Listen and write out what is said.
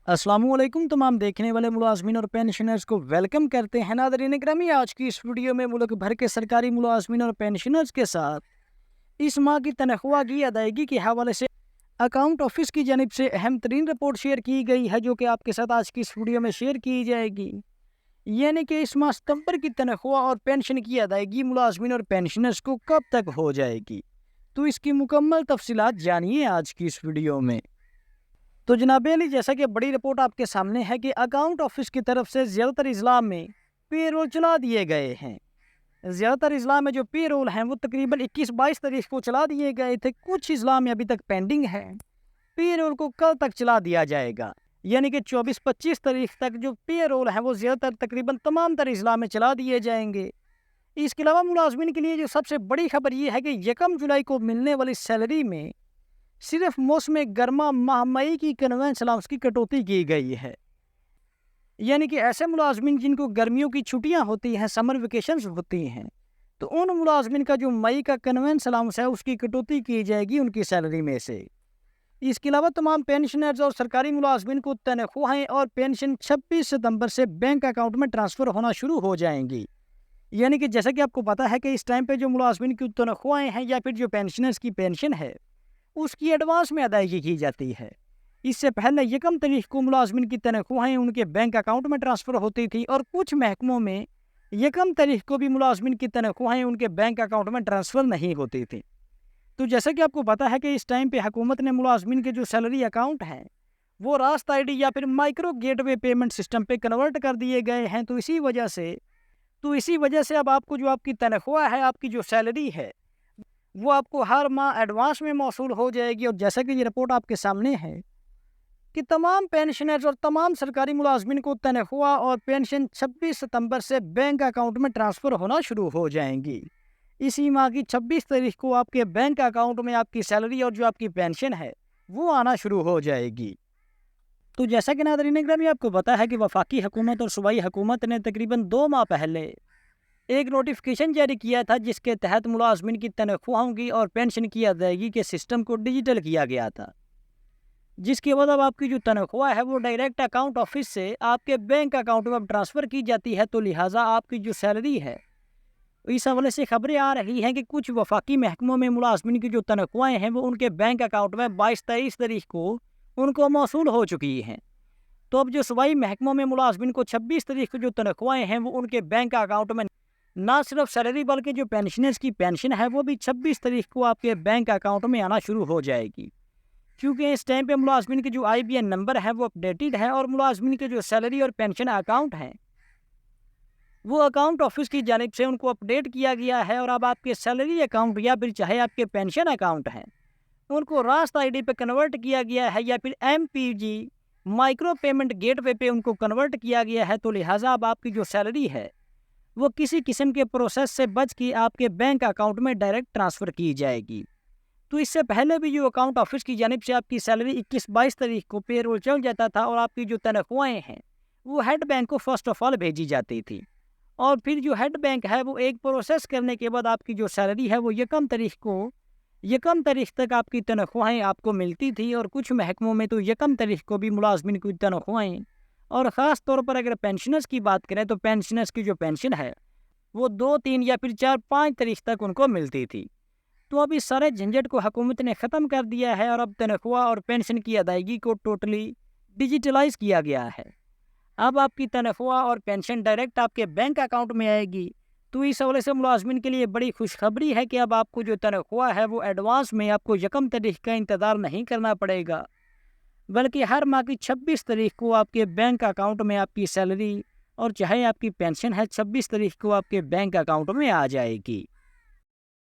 अस्सलाम वालेकुम तमाम देखने वाले मुलाजमीन और पेंशनर्स को वेलकम करते हैं। नाज़रीन ग्रामी, आज की इस वीडियो में मुल्क भर के सरकारी मुलाजमीन और पेंशनर्स के साथ इस माह की तनख्वाह की अदायगी के हवाले से अकाउंट ऑफिस की जानिब से अहम तरीन रिपोर्ट शेयर की गई है, जो कि आपके साथ आज की इस वीडियो में शेयर की जाएगी। यानी कि इस माह सितंबर की तनख्वाह और पेंशन की अदायगी मुलाजमीन और पेंशनर्स को कब तक हो जाएगी, तो इसकी मुकम्मल तफसीलात जानिए आज की इस वीडियो में। तो जनाब अली, जैसा कि बड़ी रिपोर्ट आपके सामने है कि अकाउंट ऑफिस की तरफ से ज़्यादातर अजला में पे रोल चला दिए गए हैं। ज़्यादातर अजला में जो पे रोल हैं वो तकरीबन 21-22 तारीख को चला दिए गए थे। कुछ अजला में अभी तक पेंडिंग है। पे रोल को कल तक चला दिया जाएगा, यानी कि 24-25 तारीख तक जो पे रोल है वो ज़्यादातर तकरीबन तमाम तर अजला में चला दिए जाएंगे। इसके अलावा मुलाजमीन के लिए जो सबसे बड़ी खबर ये है कि 1 जुलाई को मिलने वाली सैलरी में सिर्फ मौसम गर्मा माह मई की कन्वेंस अलाउंस की कटौती की गई है। यानी कि ऐसे मुलाजमीन जिनको गर्मियों की छुट्टियां होती हैं, समर वेकेशंस होती हैं, तो उन मुलाजमीन का जो मई का कन्वेंस अलाउंस है उसकी कटौती की जाएगी उनकी सैलरी में से। इसके अलावा तमाम पेंशनर्स और सरकारी मुलाजमीन को तनख्वाहें और पेंशन 26 सितंबर से बैंक अकाउंट में ट्रांसफ़र होना शुरू हो जाएंगी। यानी कि जैसा कि आपको पता है कि इस टाइम पे जो मुलाजमीन की तनख्वाहें हैं या फिर जो पेंशनर्स की पेंशन है उसकी एडवांस में अदायगी की जाती है। इससे पहले 1 तारीख को मुलाजमीन की तनख्वाहें उनके बैंक अकाउंट में ट्रांसफ़र होती थी और कुछ महकमों में 1 तारीख को भी मुलाजमीन की तनख्वाहें उनके बैंक अकाउंट में ट्रांसफ़र नहीं होती थी। तो जैसा कि आपको पता है कि इस टाइम पे हुकूमत ने मुलाजमीन के जो सैलरी अकाउंट हैं वो रास्त आईडी या फिर माइक्रो गेटवे पेमेंट सिस्टम पे कन्वर्ट कर दिए गए हैं। तो इसी वजह से अब आपको जो आपकी तनख्वाह है, आपकी जो सैलरी है, वो आपको हर माह एडवांस में मौसूल हो जाएगी। और जैसा कि ये रिपोर्ट आपके सामने है कि तमाम पेंशनर्स और तमाम सरकारी मुलाजमीन को तनख्वाह और पेंशन 26 सितंबर से बैंक अकाउंट में ट्रांसफ़र होना शुरू हो जाएंगी। इसी माह की 26 तारीख को आपके बैंक अकाउंट में आपकी सैलरी और जो आपकी पेंशन है वो आना शुरू हो जाएगी। तो जैसा कि नाज़रीन ग्रामी आपको पता है कि वफाकी हुकूमत और सूबाई हुकूमत ने तकरीबन 2 माह पहले एक नोटिफिकेशन जारी किया था, जिसके तहत मुलाजमीन की तनख्वाहों की और पेंशन की अदायगी के सिस्टम को डिजिटल किया गया था, जिसके बाद अब आपकी जो तनख्वाह है वो डायरेक्ट अकाउंट ऑफिस से आपके बैंक अकाउंट में अब ट्रांसफ़र की जाती है। तो लिहाजा आपकी जो सैलरी है, इस हवाले से खबरें आ रही हैं कि कुछ वफाकी महकमों में मुलाजमीन की जो तनख्वाहें हैं वो उनके बैंक अकाउंट में 22-23 तारीख को उनको मौसूल हो चुकी हैं। तो अब जो सूबाई महकमों में मुलाजमीन को 26 तारीख को जो तनख्वाहें हैं वो उनके बैंक अकाउंट में ना सिर्फ सैलरी बल्कि जो पेंशनर्स की पेंशन है वो भी 26 तारीख को आपके बैंक अकाउंट में आना शुरू हो जाएगी। क्योंकि इस टाइम पे मुलाजमीन के जो IBN नंबर है वो अपडेटेड है और मुलाजमीन के जो सैलरी और पेंशन अकाउंट हैं वो अकाउंट ऑफिस की जानिब से उनको अपडेट किया गया है। और अब आपके सैलरी अकाउंट या फिर चाहे आपके पेंशन अकाउंट हैं उनको रास्त ID पे कन्वर्ट किया गया है या फिर MPG माइक्रो पेमेंट गेटवे पे उनको कन्वर्ट किया गया है। तो लिहाजा अब आपकी जो सैलरी है वो किसी किस्म के प्रोसेस से बच के आपके बैंक अकाउंट में डायरेक्ट ट्रांसफ़र की जाएगी। तो इससे पहले भी जो अकाउंट ऑफिस की जानिब से आपकी सैलरी 21-22 तारीख को पेरोल चल जाता था और आपकी जो तनख्वाहें हैं वो हेड बैंक को फर्स्ट ऑफ ऑल भेजी जाती थी, और फिर जो हेड बैंक है वो एक प्रोसेस करने के बाद आपकी जो सैलरी है वो 1 तारीख तक आपकी तनख्वाहें आपको मिलती थी। और कुछ महकमों में तो 1 तारीख को भी मुलाजमिन की तनख्वाहें, और ख़ास तौर पर अगर पेंशनर्स की बात करें तो पेंशनर्स की जो पेंशन है वो 2-3 या फिर 4-5 तारीख तक उनको मिलती थी। तो अब इस सारे झंझट को हुकूमत ने ख़त्म कर दिया है और अब तनख्वाह और पेंशन की अदायगी को टोटली डिजिटलाइज किया गया है। अब आपकी तनख्वाह और पेंशन डायरेक्ट आपके बैंक अकाउंट में आएगी। तो इस हवाले से मुलाजमिन के लिए बड़ी खुशखबरी है कि अब आपको जो तनख्वाह है वो एडवांस में आपको 1 तारीख का इंतज़ार नहीं करना पड़ेगा, बल्कि हर माह की 26 तारीख को आपके बैंक अकाउंट में आपकी सैलरी और चाहे आपकी पेंशन है 26 तारीख को आपके बैंक अकाउंट में आ जाएगी।